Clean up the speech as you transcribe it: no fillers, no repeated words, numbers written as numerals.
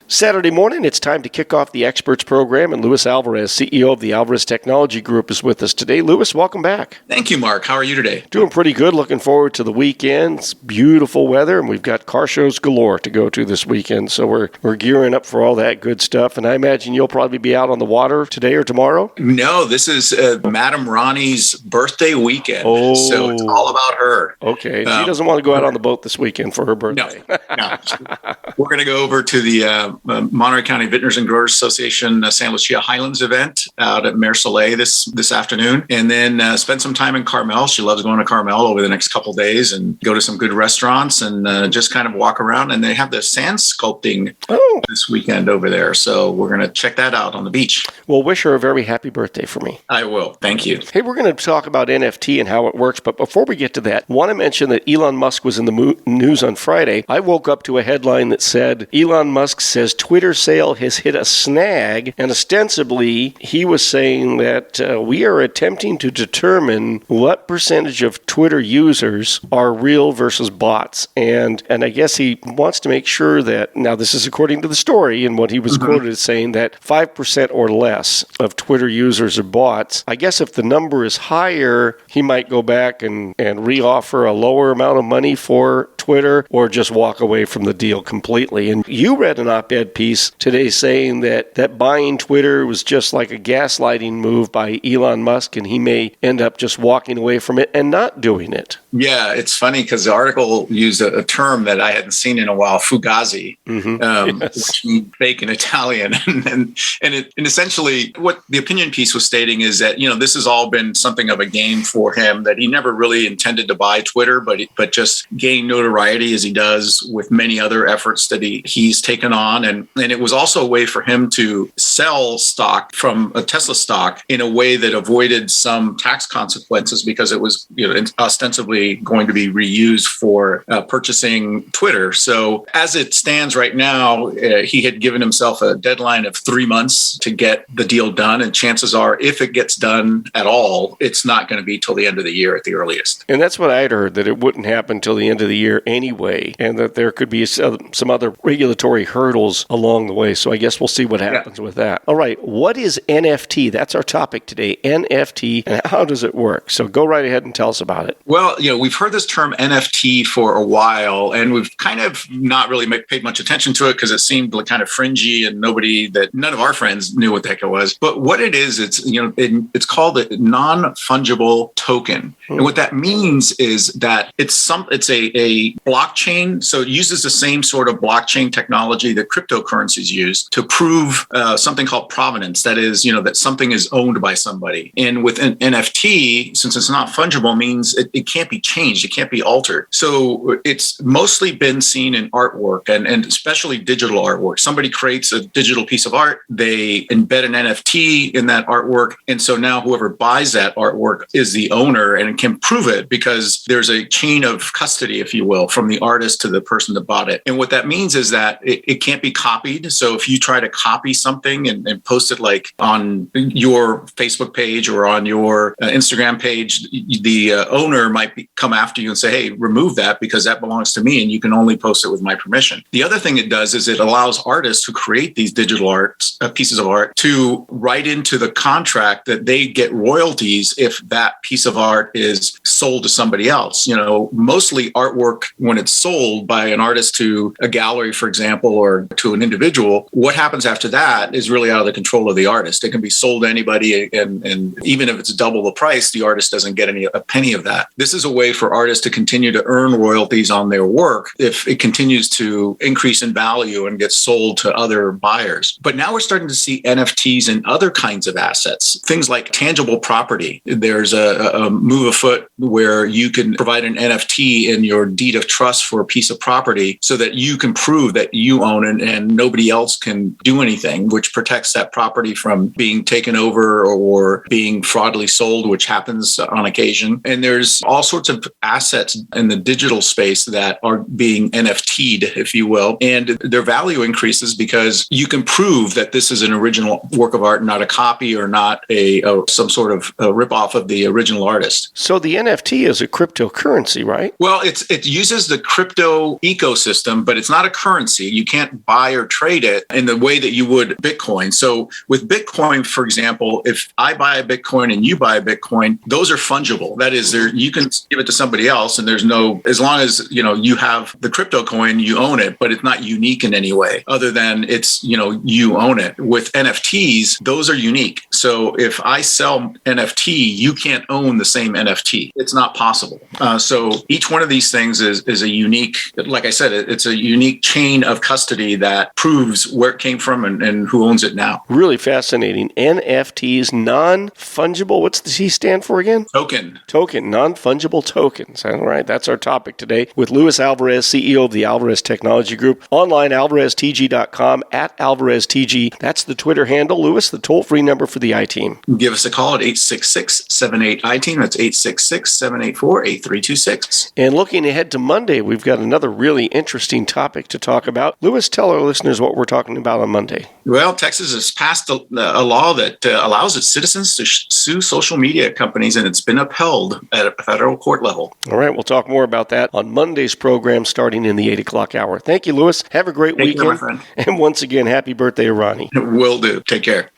Saturday morning, it's time to kick off the Experts program, and Luis Alvarez, CEO of the Alvarez Technology Group, is with us today. Luis, welcome back. Thank you, Mark. How are you today? Doing pretty good. Looking forward to the weekend. It's beautiful weather, and we've got car shows galore to go to this weekend, so we're gearing up for all that good stuff. And I imagine you'll probably be out on the water today or tomorrow? No, this is Madam Ronnie's birthday weekend, so it's all about her. Okay. She doesn't want to go out on the boat this weekend for her birthday. No. We're going to go over to the Monterey County Vintners and Growers Association San Lucia Highlands event out at Mare Soleil this afternoon, and then spend some time in Carmel. She loves going to Carmel over the next couple of days and go to some good restaurants and just kind of walk around. And they have the sand sculpting this weekend over there, so we're going to check that out on the beach. Well, wish her a very happy birthday for me. I will. Thank you. Hey, we're going to talk about NFT and how it works, but before we get to that, I want to mention that Elon Musk was in the news on Friday. I woke up to a headline that said, Elon Musk says Twitter sale has hit a snag, and ostensibly he was saying that we are attempting to determine what percentage of Twitter users are real versus bots, and I guess he wants to make sure that, now this is according to the story and what he was quoted as saying, that 5% or less of Twitter users are bots. I guess if the number is higher, he might go back and re-offer a lower amount of money for Twitter or just walk away from the deal completely. And you read an op-ed piece today saying that buying Twitter was just like a gaslighting move by Elon Musk, and he may end up just walking away from it and not doing it. Yeah, it's funny because the article used a term that I hadn't seen in a while, fugazi, which means fake in Italian. and essentially what the opinion piece was stating is that, this has all been something of a game for him, that he never really intended to buy Twitter, but just gain notoriety as he does with many other efforts that he's taken on. And it was also a way for him to sell stock from a Tesla stock in a way that avoided some tax consequences because it was ostensibly going to be reused for purchasing Twitter. So as it stands right now, he had given himself a deadline of 3 months to get the deal done. And chances are, if it gets done at all, it's not going to be till the end of the year at the earliest. And that's what I'd heard, that it wouldn't happen till the end of the year anyway, and that there could be some other regulatory hurdles along the way. So I guess we'll see what happens with that. All right. What is NFT? That's our topic today, NFT, and how does it work? So go right ahead and tell us about it. Well, we've heard this term NFT for a while, and we've kind of not really paid much attention to it because it seemed like kind of fringy and none of our friends knew what the heck it was. But what it is, it's called a non-fungible token. And what that means is that it's a blockchain. So it uses the same sort of blockchain technology that cryptocurrencies use to prove something called provenance. That is, that something is owned by somebody. And with an NFT, since it's not fungible, means it can't be changed. It can't be altered. So it's mostly been seen in artwork and especially digital artwork. Somebody creates a digital piece of art, they embed an NFT in that artwork. And so now whoever buys that artwork is the owner and can prove it because there's a chain of custody, if you will, from the artist to the person that bought it. And what that means is that it can't be copied. So if you try to copy something and post it like on your Facebook page or on your Instagram page, the owner might come after you and say, hey, remove that because that belongs to me and you can only post it with my permission. The other thing it does is it allows artists who create these digital pieces of art to write into the contract that they get royalties if that piece of art is sold to somebody else. Mostly artwork, when it's sold by an artist to a gallery, for example, or to an individual, what happens after that is really out of the control of the artist. It can be sold to anybody, and even if it's double the price, the artist doesn't get a penny of that. This is a way for artists to continue to earn royalties on their work if it continues to increase in value and gets sold to other buyers. But now we're starting to see NFTs in other kinds of assets, things like tangible property. There's a move afoot where you can provide an NFT in your deed of trust for a piece of property so that you can prove that you own it and nobody else can do anything, which protects that property from being taken over or being fraudulently sold, which happens on occasion. And there's all sorts of assets in the digital space that are being NFT'd, if you will, and their value increases because you can prove that this is an original work of art, not a copy or not some sort of a ripoff of the original artist. So the NFT is a cryptocurrency, right? Well, it uses the crypto ecosystem, but it's not a currency. You can't buy buy or trade it in the way that you would Bitcoin. So with Bitcoin, for example, if I buy a Bitcoin and you buy a Bitcoin, those are fungible. That is, you can give it to somebody else, and there's no, as long as you have the crypto coin, you own it, but it's not unique in any way other than it's you own it. With NFTs, those are unique. So if I sell NFT, you can't own the same NFT. It's not possible. So each one of these things is a unique, like I said, it's a unique chain of custody that proves where it came from and who owns it now. Really fascinating. NFTs, non-fungible. What's the T stand for again? Token, non-fungible tokens. All right, that's our topic today with Luis Alvarez, CEO of the Alvarez Technology Group. Online, alvareztg.com, @AlvarezTG. That's the Twitter handle. Luis, the toll-free number for the I-Team. Give us a call at 866-78-I-TEAM. That's 866-784-8326. And looking ahead to Monday, we've got another really interesting topic to talk about. Luis, tell our listeners what we're talking about on Monday. Well, Texas has passed a law that allows its citizens to sue social media companies, and it's been upheld at a federal court level. All right, we'll talk more about that on Monday's program starting in the 8 o'clock hour. Thank you, Luis. Have a great weekend. Take care, my friend. And once again, happy birthday, Ronnie. Will do. Take care.